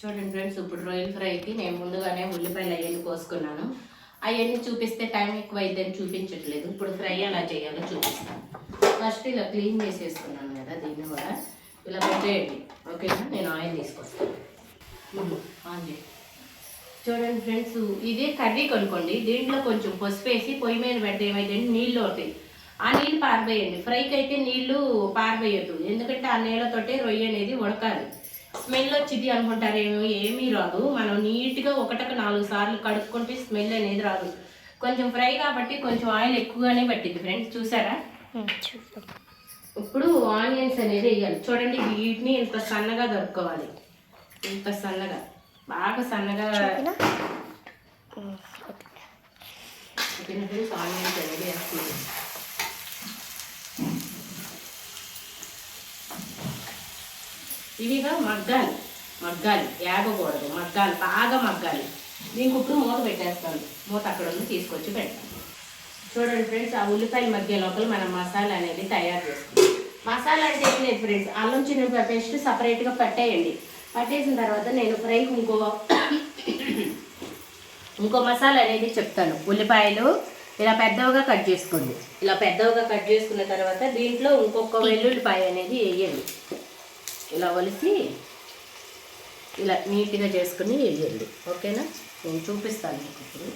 చూడండి ఫ్రెండ్స్, ఇప్పుడు రొయ్యల ఫ్రైకి నేను ముందుగానే ఉల్లిపాయలు అవన్నీ కోసుకున్నాను. అవన్నీ చూపిస్తే టైం ఎక్కువ అయిద్దని చూపించట్లేదు. ఇప్పుడు ఫ్రై ఎలా చేయాలో చూపిస్తాను. ఫస్ట్ ఇలా క్లీన్ చేసేసుకున్నాను కదా, దీన్ని కూడా ఇలా పెట్టేయండి. ఓకేనా, నేను ఆయిల్ తీసుకొస్తాను. ఆన్ చేయండి. చూడండి ఫ్రెండ్స్, ఇదే కర్రీ కొనుక్కోండి. దీంట్లో కొంచెం పసుపు వేసి పొయ్యి మీద పెడితే ఏమైతే నీళ్ళు అవుతాయి. ఆ నీళ్ళు పారబోయండి. ఫ్రైకి అయితే నీళ్లు పారబోయద్దు, ఎందుకంటే ఆ నీళ్ళతోటే రొయ్య అనేది ఉడకాలి. స్మెల్ వచ్చింది అనుకుంటారేమో, ఏమీ రాదు. మనం నీట్గా 1-4 సార్లు కడుక్కుంటే స్మెల్ అనేది రాదు. కొంచెం ఫ్రై కాబట్టి కొంచెం ఆయిల్ ఎక్కువగానే పట్టింది ఫ్రెండ్స్, చూసారా. ఇప్పుడు ఆనియన్స్ అనేది వేయాలి. చూడండి, వీటిని ఇంత సన్నగా దొరుకోవాలి, ఇంత సన్నగా, బాగా సన్నగా. ఆనియన్స్ అనేది వేస్తుంది. ఇవిగా మగ్గాలి, ఏగకూడదు, మగ్గాలి, బాగా మగ్గాలి. దీనికి ఇప్పుడు మూత పెట్టేస్తాను. మూత అక్కడ ఉంది, తీసుకొచ్చి పెడతాను. చూడండి ఫ్రెండ్స్, ఆ ఉల్లిపాయల మధ్య లోపల మనం మసాలా అనేది తయారు చేసుకుంటాం. మసాలా అంటే ఏం లేదు ఫ్రెండ్స్, అల్లం చిన్న పేస్ట్ సపరేట్గా పట్టేయండి. పట్టేసిన తర్వాత నేను ఫ్రైకి ఇంకో మసాలా అనేది చెప్తాను. ఉల్లిపాయలు ఇలా పెద్దవిగా కట్ చేసుకోండి. ఇలా పెద్దవిగా కట్ చేసుకున్న తర్వాత దీంట్లో ఇంకొక వెల్లుల్లిపాయ అనేది వేయండి. ఇలా ఒలిసి ఇలా నీట్గా చేసుకుని వేయండి. ఓకేనా, నేను చూపిస్తాను మీకు. ఇప్పుడు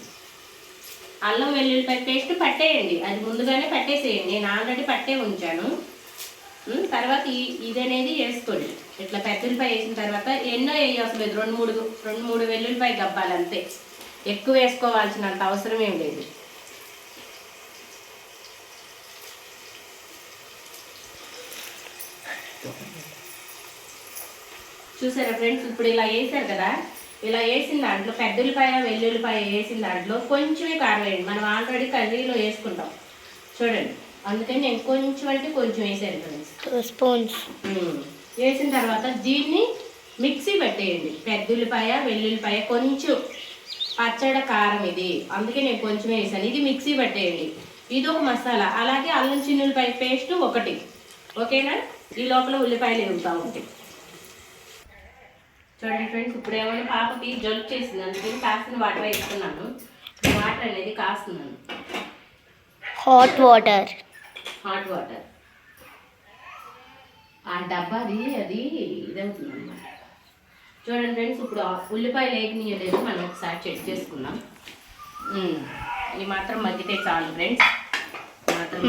అల్లం వెల్లుల్లిపాయ పేస్ట్ పట్టేయండి, అది ముందుగానే పట్టేసేయండి. నేను ఆల్రెడీ పట్టే ఉంచాను. తర్వాత ఇది అనేది వేసుకోండి. ఇట్లా పెద్ద ఉల్లిపాయ వేసిన తర్వాత ఎన్నో వేయవసరం లేదు, 2-3 వెల్లుల్లిపాయ గబ్బాలి అంతే. ఎక్కువ వేసుకోవాల్సినంత అవసరం ఏం లేదు. చూసారా ఫ్రెండ్స్, ఇప్పుడు ఇలా వేసారు కదా, ఇలా వేసిన దాంట్లో పెద్ద ఉల్లిపాయ వెల్లుల్లిపాయ వేసిన దాంట్లో కొంచెమే కారం వేయండి. మనం ఆల్రెడీ కర్రీలో వేసుకుంటాం చూడండి, అందుకని నేను కొంచెం అంటే కొంచెం వేసాను ఫ్రెండ్స్, 2 స్పూన్స్. వేసిన తర్వాత దీన్ని మిక్సీ పెట్టేయండి. పెద్ద ఉల్లిపాయ వెల్లుల్లిపాయ కొంచెం పచ్చడి కారం, ఇది అందుకే నేను కొంచెం వేసాను. ఇది మిక్సీ పెట్టేయండి. ఇది ఒక మసాలా. అలాగే అల్లం చిన్నుల్లిపాయ పేస్ట్ 1. ఓకేనా, ఈ లోపల ఉల్లిపాయలు వేగుతూ ఉంటాయి. చూడండి ఫ్రెండ్స్, ఇప్పుడు ఏమైనా పాపకి జలుబు చేసింది, అందుకని కాసిన వాటర్ వేస్తున్నాను. వాటర్ అనేది కాస్తున్నాను, హాట్ వాటర్. ఆ డబ్బాది అది ఇదవుతుంది అన్నమాట. చూడండి ఫ్రెండ్స్, ఇప్పుడు ఉల్లిపాయలు వేగనీయలేదు, మనం ఒకసారి చెక్ చేసుకున్నాం. ఇది మాత్రం మగ్గితే చాలు ఫ్రెండ్స్.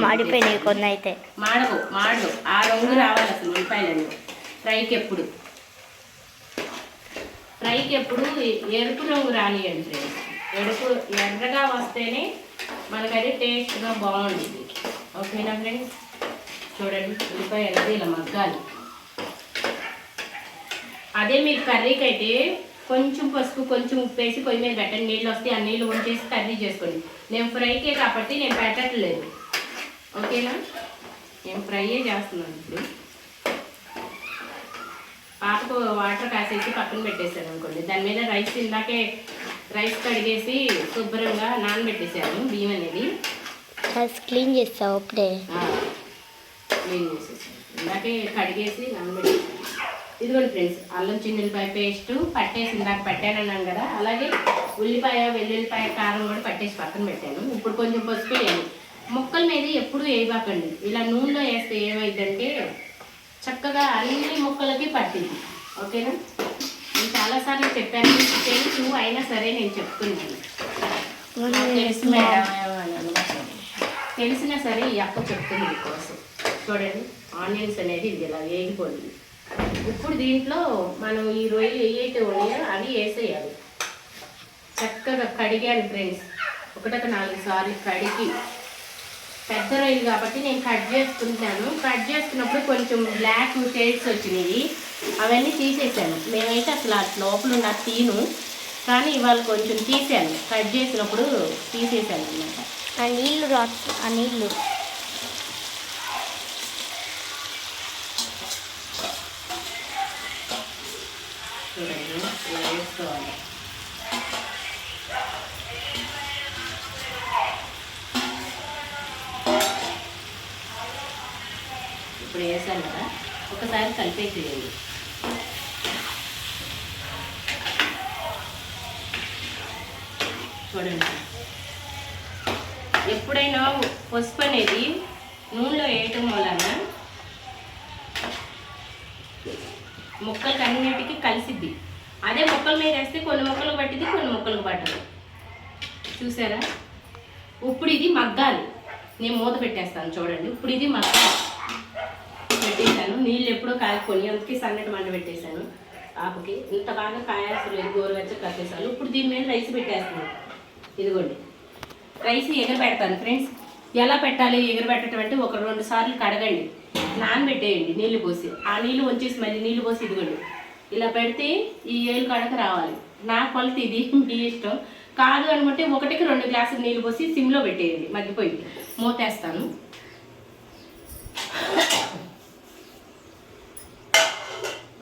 మాడిపోయినాయి కొన్ని అయితే. మాడవు, ఆ రంగు రావాలి అసలు ఉల్లిపాయలు ఫ్రైకి ఎప్పుడు ఎరుపు రంగు రానియండి ఫ్రెండ్స్. ఎర్రగా వస్తేనే మనకది టేస్ట్గా బాగుంటుంది. ఓకేనా ఫ్రెండ్స్, చూడండి ఉల్లిపాయ అనేది ఇలా మగ్గాలి. అదే మీకు కర్రీకి అయితే కొంచెం పసుపు కొంచెం ఉప్పు వేసి పొయ్యి మీద పెట్టండి. నీళ్ళు వస్తే ఆ నీళ్ళు వంచేసి కర్రీ చేసుకోండి. నేను ఫ్రైకే కాబట్టి నేను పెట్టట్లేదు. ఓకేనా, నేను ఫ్రైయే చేస్తున్నాను. ఇప్పుడు పాపకు వాటర్ కాసేసి పక్కన పెట్టేశాను అనుకోండి. దాని మీద రైస్ కడిగేసి శుభ్రంగా నానబెట్టేసాను. బియ్యం అనేది క్లీన్ చేస్తావు అప్పుడే. క్లీన్ చేసేసాను, ఇందాకే కడిగేసి నానబెట్టేసాను. ఇదిగోండి ఫ్రెండ్స్, అల్లం చిన్నుల్లిపాయ పేస్టు పట్టేసి ఇందాక పెట్టానన్నాను కదా, అలాగే ఉల్లిపాయ వెల్లుల్లిపాయ కారం కూడా పట్టేసి పక్కన పెట్టాను. ఇప్పుడు కొంచెం పసుపు వేయాలి. ముక్కల మీద ఎప్పుడు వేయబాకండి. ఇలా నూనెలో వేస్తే ఏమైందంటే చక్కగా అన్ని ముక్కలకి పట్టింది. ఓకేనా, నేను చాలాసార్లు చెప్పాను, తెలుసు అయినా సరే నేను చెప్తున్నాను. తెలుసు మేడం, తెలిసినా సరే ఈ అక్క చెప్తుంది మీకోసం. చూడండి, ఆనియన్స్ అనేది ఇది ఇలా వేగిపోయింది. ఇప్పుడు దీంట్లో మనం ఈ రొయ్యలు ఏవైతే ఉన్నాయో అవి వేసేయాలి. చక్కగా కడిగాను ఫ్రెండ్స్, 1-4 సార్లు కడిగి. పెద్ద రొయ్యలు కాబట్టి నేను కట్ చేసుకుంటాను. కట్ చేసుకున్నప్పుడు కొంచెం బ్లాక్ షేడ్స్ వచ్చినాయి, అవన్నీ తీసేసాను. మేమైతే అసలు లోపల ఉన్న తీను, కానీ ఇవాళ కొంచెం తీసాను. కట్ చేసినప్పుడు తీసేసాను అన్నమాట. ఆ నీళ్ళు చూడండి, ఇలా వేసుకోవాలి. ఇప్పుడు వేసాను కదా, ఒకసారి కలిపేసేయండి. చూడండి. ఎప్పుడైనా పసుపు అనేది నూనెలో వేయటం వలన ముక్కలకి అన్నిటికీ కలిసిద్ది. అదే ముక్కల మీద వేస్తే కొన్ని ముక్కలకు పట్టింది, కొన్ని ముక్కలకు పట్టదు. చూసారా? ఇప్పుడు ఇది మగ్గాలి. నేను మూత పెట్టేస్తాను చూడండి. ఇప్పుడు ఇది మగ్గాలి. పెట్టేశాను. నీళ్ళు ఎప్పుడో కాయకొని అందుకే సన్నటి మంట పెట్టేశాను. ఆకుకి ఇంత బాగా కాయాల్సిన లేదు, గోరువెచ్చ కట్టేసాను. ఇప్పుడు దీని మీద రైస్ పెట్టేస్తాను. ఇదిగోండి, రైస్ ఎగరబెడతాను ఫ్రెండ్స్. ఎలా పెట్టాలి ఎగరబెట్టడం అంటే 1-2 సార్లు కడగండి, నానబెట్టేయండి నీళ్ళు పోసి. ఆ నీళ్ళు వంచేసి మళ్ళీ నీళ్ళు పోసి ఇదిగోండి ఇలా పెడితే ఈ ఏళ్ళు కడక రావాలి. నా కొలత ఇది, మీ ఇష్టం. కాదు అనుకుంటే 1-2 గ్లాసులు నీళ్ళు పోసి సిమ్లో పెట్టేయండి, మగ్గిపోయి. మూతేస్తాను.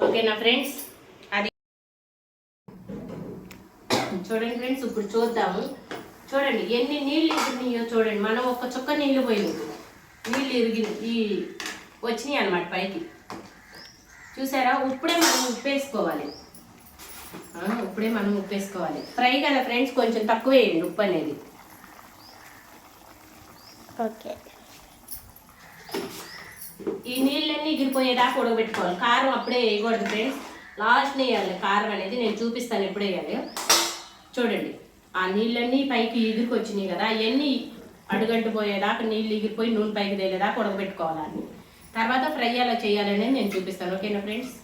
ఓకేనా ఫ్రెండ్స్? అది చూడండి ఫ్రెండ్స్, ఇప్పుడు చూద్దాము. చూడండి ఎన్ని నీళ్ళు ఇరిగినాయో చూడండి. మనం ఒక్క చుక్క నీళ్ళు పోయింది, నీళ్ళు ఈ వచ్చినాయి అన్నమాట పైకి. చూసారా? ఇప్పుడే మనం ఉప్పేసుకోవాలి. ఫ్రై కదా ఫ్రెండ్స్, కొంచెం తక్కువ వేయండి ఉప్పు అనేది. ఓకే. ఈ నీళ్ళన్నీ ఎగిరిపోయేదాకా ఉడకబెట్టుకోవాలి. కారం అప్పుడే వేయకూడదు ఫ్రెండ్స్, లాస్ట్ని వేయాలి కారం అనేది. నేను చూపిస్తాను ఎప్పుడు వేయాలి. చూడండి, ఆ నీళ్ళన్నీ పైకి ఎగిరికొచ్చినాయి కదా, అవన్నీ అడుగంటు పోయేదాకా నీళ్ళు ఎగిరిపోయి నూనె పైకి తేలేదాకా ఉడకబెట్టుకోవాలని. తర్వాత ఫ్రై ఎలా చేయాలనేది నేను చూపిస్తాను. ఓకేనా ఫ్రెండ్స్?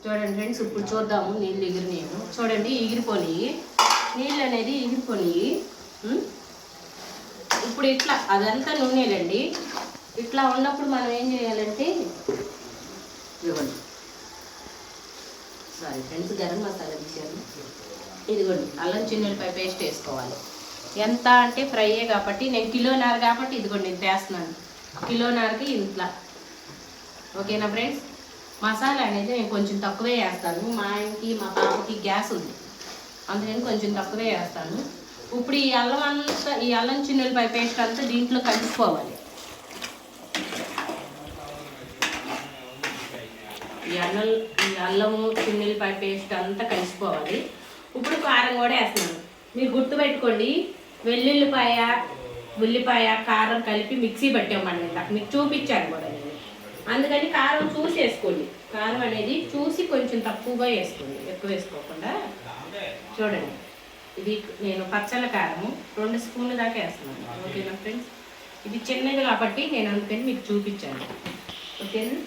చూడండి ఫ్రెండ్స్, ఇప్పుడు చూద్దాము. నీళ్ళు ఎగిరినాయి చూడండి, ఎగిరిపోయి నీళ్ళు అనేది ఎగిరిపోయి. ఇప్పుడు ఇట్లా అదంతా నూనెలండి. ఇట్లా ఉన్నప్పుడు మనం ఏం చేయాలంటే ఇదిగోండి, సారీ ఫ్రెండ్స్, గరం మసాలా తీసాను. ఇదిగోండి, అల్లం చిన్నులపాయ పేస్ట్ వేసుకోవాలి. ఎంత అంటే ఫ్రైయే కాబట్టి నేను కిలోన్నర కాబట్టి ఇదిగోండి నేను వేస్తున్నాను. కిలోన్నరకి ఇంట్లో. ఓకేనా ఫ్రెండ్స్? మసాలా అనేది నేను కొంచెం తక్కువే వేస్తాను. మా ఆయనకి మా పాపకి గ్యాస్ ఉంది, అందుకని కొంచెం తక్కువే వేస్తాను. ఇప్పుడు ఈ అల్లం అంతా, ఈ అల్లం చిన్నులపాయ పేస్ట్ అంతా దీంట్లో కలిసిపోవాలి. ఈ అల్లము చిన్నులపాయ పేస్ట్ అంతా కలిసిపోవాలి. ఇప్పుడు కారం కూడా వేస్తున్నాను. మీరు గుర్తుపెట్టుకోండి, వెల్లుల్లిపాయ, ఉల్లిపాయ, కారం కలిపి మిక్సీ పట్టామని మీకు చూపించాను కూడా నేను. అందుకని కారం చూసి వేసుకోండి. కారం అనేది చూసి కొంచెం తక్కువగా వేసుకోండి, ఎక్కువ వేసుకోకుండా. చూడండి, ఇది నేను పచ్చళ్ళ కారము 2 స్పూన్ల దాకా వేస్తున్నాను. ఓకేనా ఫ్రెండ్స్? ఇది చిన్నది కాబట్టి నేను అందుకని మీకు చూపించాను. ఓకేనా?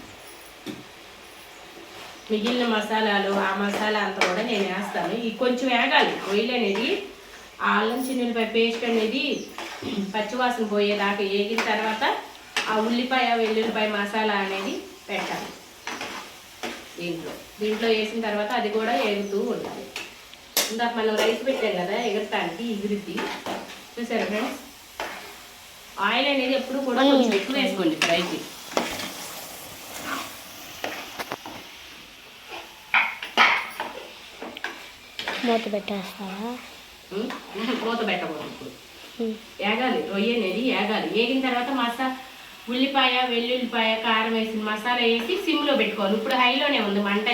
మిగిలిన మసాలాలు, ఆ మసాలా అంతా కూడా నేను వేస్తాను. ఇది కొంచెం వేగాలి. రొయ్యలు అనేది, ఆ అల్లం చిన్నులపాయ పేస్ట్ అనేది పచ్చివాసన పోయేదాకా వేగిన తర్వాత ఆ ఉల్లిపాయ, వెల్లుల్లిపాయ మసాలా అనేది పెట్టాలి దీంట్లో వేసిన తర్వాత అది కూడా ఎగుతూ ఉండాలి. ఇందాక మనం రైస్ పెట్టాం కదా, ఎగరటానికి ఎగురుద్ది. చూసారా ఫ్రెండ్స్? ఆయిల్ అనేది ఎప్పుడు కూడా కొంచెం ఎక్కువ వేసుకోండి ఫ్రైకి. మూత పెట్టేస్తావా? మూత పెట్టకూడదు. వేగాలి, రొయ్య అనేది వేగాలి. వేగిన తర్వాత ఉల్లిపాయ, వెల్లుల్లిపాయ, కారం వేసిన మసాలా వేసి సిమ్లో పెట్టుకోవాలి. ఇప్పుడు హైలోనే ఉంది మంట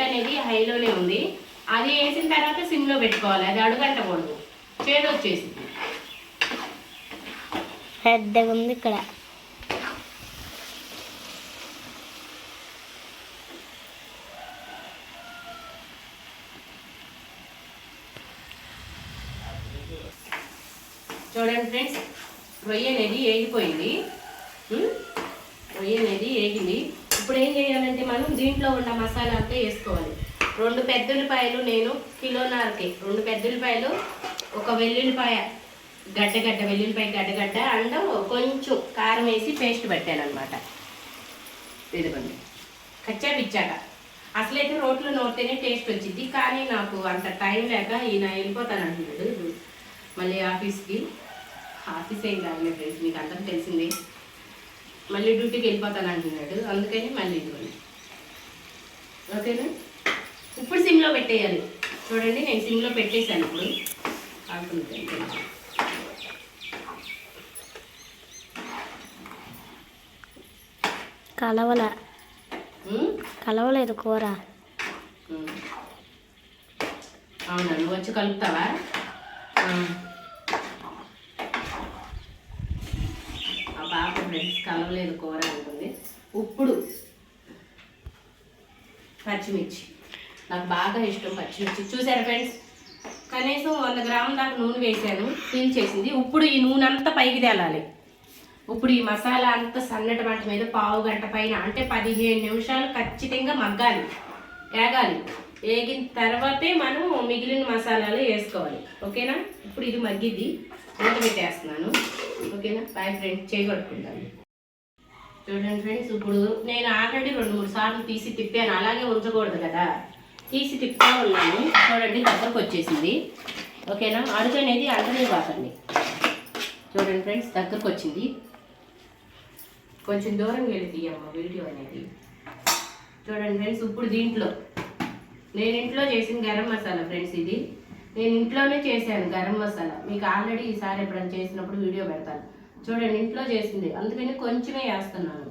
అనేది హైలోనే ఉంది. అది వేసిన తర్వాత సిమ్లో పెట్టుకోవాలి. అది అడుగంటకూడదు, చేదు వచ్చేసింది. పెద్దగా ఉంది ఇక్కడ. చూడండి ఫ్రెండ్స్, రొయ్య అనేది వేగిపోయింది. రొయ్య అనేది వేగింది. ఇప్పుడు ఏం చేయాలంటే మనం దీంట్లో ఉన్న మసాలా అంతా వేసుకోవాలి. 2 పెద్ద ఉల్లిపాయలు, నేను కిలోన్నరకి 2 పెద్ద ఉల్లిపాయలు, 1 వెల్లుల్లిపాయ వెల్లుల్లిపాయ గడ్డగడ్డ అండ్ కొంచెం కారం వేసి పేస్ట్ పెట్టాను అనమాట. ఇదిగోండి, కచ్చా పిచ్చాక. అసలైతే రోట్లో నూరితేనే టేస్ట్ వచ్చింది, కానీ నాకు అంత టైం లేక ఈయన వెళ్ళిపోతాను అంటున్నాడు మళ్ళీ ఆఫీస్కి. ఆఫీస్ ఏం కాదు ఫ్రెండ్స్, మీకు అందరం తెలిసిందే. మళ్ళీ డ్యూటీకి వెళ్ళిపోతాను అంటున్నాడు, అందుకని మళ్ళీ ఇదిగోండి. ఓకేనా? ఇప్పుడు సిమ్లో పెట్టేయాలి. చూడండి, నేను సిమ్లో పెట్టేశాను. ఇప్పుడు కలవలేదు కూర. అవునా, నువ్వు వచ్చి కలుపుతావా? ఆ పాప ఫ్రెండ్స్ కలవలేదు కూర అనుకుంది. ఇప్పుడు పచ్చిమిర్చి, నాకు బాగా ఇష్టం పచ్చిమిర్చి. చూసారా ఫ్రెండ్స్, కనీసం 100 గ్రాముల దాకా నూనె వేసాను, పీల్చేసింది. ఇప్పుడు ఈ నూనె అంతా పైకి తేలాలి. ఇప్పుడు ఈ మసాలా అంతా సన్నటి మంట మీద పావు గంట పైన, అంటే 15 నిమిషాలు ఖచ్చితంగా మగ్గాలి, వేగాలి. వేగిన తర్వాతే మనం మిగిలిన మసాలాలు వేసుకోవాలి. ఓకేనా? ఇప్పుడు ఇది మగ్గిద్ది, మూత పెట్టేస్తున్నాను. ఓకేనా? బాయ్ ఫ్రెండ్స్, చేయగొట్టుకుంటాను. చూడండి ఫ్రెండ్స్, ఇప్పుడు నేను ఆల్రెడీ 2-3 సార్లు తీసి తిప్పాను, అలాగే ఉంచకూడదు కదా, తీసి తిప్పుతూ ఉన్నాను. చూడండి దగ్గరకు వచ్చేసింది. ఓకేనా? అడుగు అనేది అంటనే కాకండి. చూడండి ఫ్రెండ్స్, దగ్గరకు వచ్చింది. కొంచెం దూరం వెళ్ళి తీయమ్మ వీడియో అనేది. చూడండి ఫ్రెండ్స్, ఇప్పుడు దీంట్లో నేను ఇంట్లో చేసిన గరం మసాలా ఫ్రెండ్స్, ఇది నేను ఇంట్లోనే చేశాను గరం మసాలా. మీకు ఆల్రెడీ ఈసారి ఎప్పుడైనా చేసినప్పుడు వీడియో పెడతాను. చూడండి, ఇంట్లో చేసింది, అందుకని కొంచెమే వేస్తున్నాను.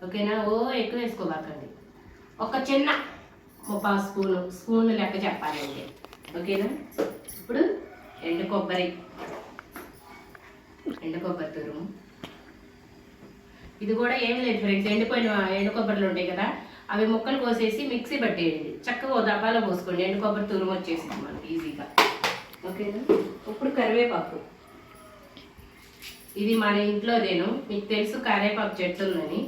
ఓకేనా? ఎక్కువ వేసుకోబాకండి, ఒక చిన్న 3 స్పూన్లు లెక్క చెప్పాలండి. ఓకేనా? ఇప్పుడు ఎండు కొబ్బరి తురుము. ఇది కూడా ఏమి లేదు ఫ్రెండ్స్, ఎండు కొబ్బరిలు ఉంటాయి కదా, అవి ముక్కలు కోసేసి మిక్సీ పట్టేయండి. చక్కగా డబ్బాలో పోసుకోండి, ఎండు కొబ్బరి తురుము వచ్చేసింది మనకి ఈజీగా. ఓకేనా? ఇప్పుడు కరివేపాకు, ఇది మన ఇంట్లోదేను, మీకు తెలుసు కరివేపాకు చెట్టు ఉందని.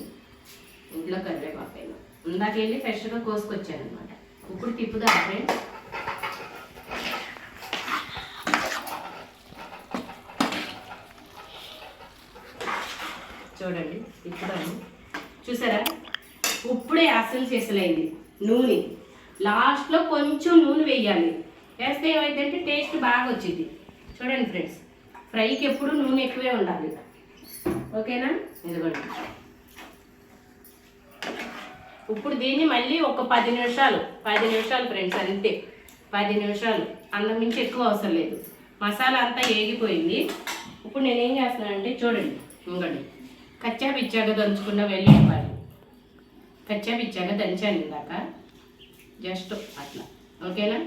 ఇంట్లో కరివేపాకు అయినా ఇందాక వెళ్ళి ఫ్రెష్గా కోసుకొచ్చాను అనమాట. ఇప్పుడు తిప్పుదా ఫ్రెండ్స్. చూడండి తిప్పుదాము. చూసారా, ఇప్పుడే అసలు చేసలైంది నూనె. లాస్ట్లో కొంచెం నూనె వేయాలి, వేస్తే ఏమైందంటే టేస్ట్ బాగా వచ్చింది. చూడండి ఫ్రెండ్స్, ఫ్రైకి ఎప్పుడు నూనె ఎక్కువే ఉండాలి. ఓకేనా? ఇదిగోండి. ఇప్పుడు దీన్ని మళ్ళీ ఒక 10 నిమిషాలు ఫ్రెండ్స్, అంతే 10 నిమిషాలు, అన్నం మించి ఎక్కువ అవసరం లేదు. మసాలా అంతా ఏగిపోయింది. ఇప్పుడు నేనేం చేస్తున్నానంటే చూడండి, ఇంకోండి కచ్చా పిచ్చాగా దంచుకున్న వెల్లుల్లిపాయలు, కచ్చా పిచ్చాగా దంచాను ఇందాక, జస్ట్ అట్లా. ఓకేనా?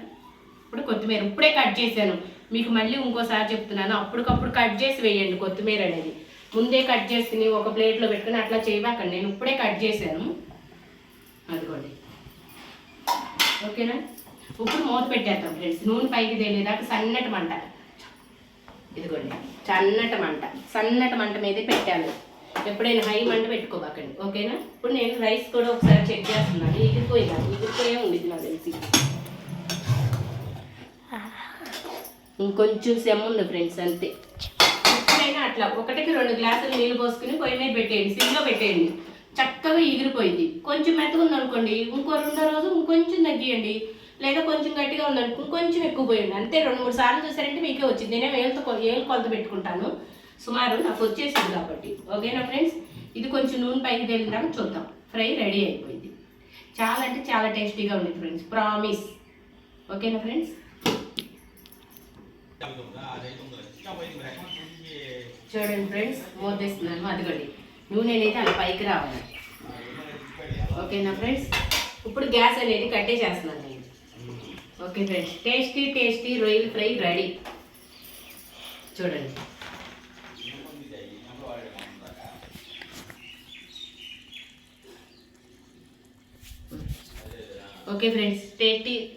ఇప్పుడు కొత్తిమీర ఇప్పుడే కట్ చేశాను, మీకు మళ్ళీ ఇంకోసారి చెప్తున్నాను, అప్పటికప్పుడు కట్ చేసి వేయండి కొత్తిమీర అనేది. ముందే కట్ చేసుకుని ఒక ప్లేట్లో పెట్టుకుని అట్లా చేయబాకండి, నేను ఇప్పుడే కట్ చేశాను. అదిగోండి. ఓకేనా? ఇప్పుడు మూత పెట్టేస్తాం ఫ్రెండ్స్, నూనె పైకి తేలేదాకా సన్నటి మంట. ఇదిగోండి, సన్నటి మంట మీదే పెట్టాలి. ఎప్పుడైనా హై మంట పెట్టుకోబాకండి. ఓకేనా? ఇప్పుడు నేను రైస్ కూడా ఒకసారి చెక్ చేస్తున్నాను. ఎగిరిపోయే ఉండిద్ది నాకు తెలిసి. ఇంకొంచెం సెమ్ ఉంది ఫ్రెండ్స్, అంతే. ఎప్పుడైనా అట్లా 1-2 గ్లాసులు నీళ్ళు పోసుకుని పొయ్యి మీద పెట్టేయండి, సిమ్లో పెట్టేయండి, చక్కగా ఎగిరిపోయింది. కొంచెం మెత్తగా ఉందనుకోండి, ఇంకో 2వ రోజు ఇంకొంచెం తగ్గియండి, లేదా కొంచెం గట్టిగా ఉందనుకో ఇంకొంచెం ఎక్కువ పోయండి. అంతే 2-3 సార్లు చూసారంటే మీకే వచ్చింది. నేనే ఏళ్ళు కొలత పెట్టుకుంటాను, సుమారు నాకు వచ్చేసింది కాబట్టి. ఓకేనా ఫ్రెండ్స్? ఇది కొంచెం నూనె పైకి తేలిందాక చూద్దాం. ఫ్రై రెడీ అయిపోయింది. చాలా అంటే చాలా టేస్టీగా ఉంది ఫ్రెండ్స్, ప్రామిస్. ఓకేనా ఫ్రెండ్స్? చూడండి ఫ్రెండ్స్, మూతేస్తున్నాను. అదిగోండి, నూనె అనేది అలా పైకి రావాలి. ఓకేనా ఫ్రెండ్స్? ఇప్పుడు గ్యాస్ అనేది కట్టేసేస్తున్నాను నేను. ఓకే ఫ్రెండ్స్, టేస్టీ రొయ్యల ఫ్రై రెడీ. చూడండి. ఓకే ఫ్రెండ్స్,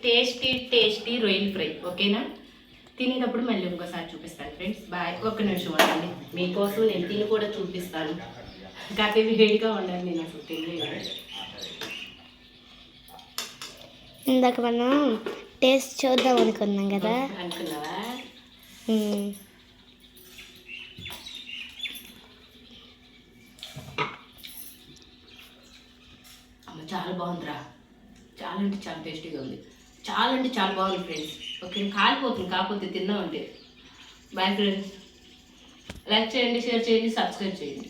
టేస్టీ రొయ్యల ఫ్రై. ఓకేనా? తినేటప్పుడు మళ్ళీ ఇంకోసారి చూపిస్తాను ఫ్రెండ్స్. బాయ్. 1 నిమిషం ఉండండి, మీకోసం నేను తిని కూడా చూపిస్తాను. కాకపోతే వేడిగా ఉండాలి, నేను అసలు తినలేదు. ఇందాక మనం టేస్ట్ చూద్దాం అనుకున్నాం కదా. అనుకున్నావా? చాలా బాగుందిరా, చాలా అంటే చాలా టేస్టీగా ఉంది, చాలా అంటే చాలా బాగుంది ఫ్రెండ్స్. ఓకే, కాలిపోతుంది కాకపోతే తిన్నామంటే. బాయ్ ఫ్రెండ్స్, లైక్ చేయండి, షేర్ చేయండి, సబ్స్క్రైబ్ చేయండి.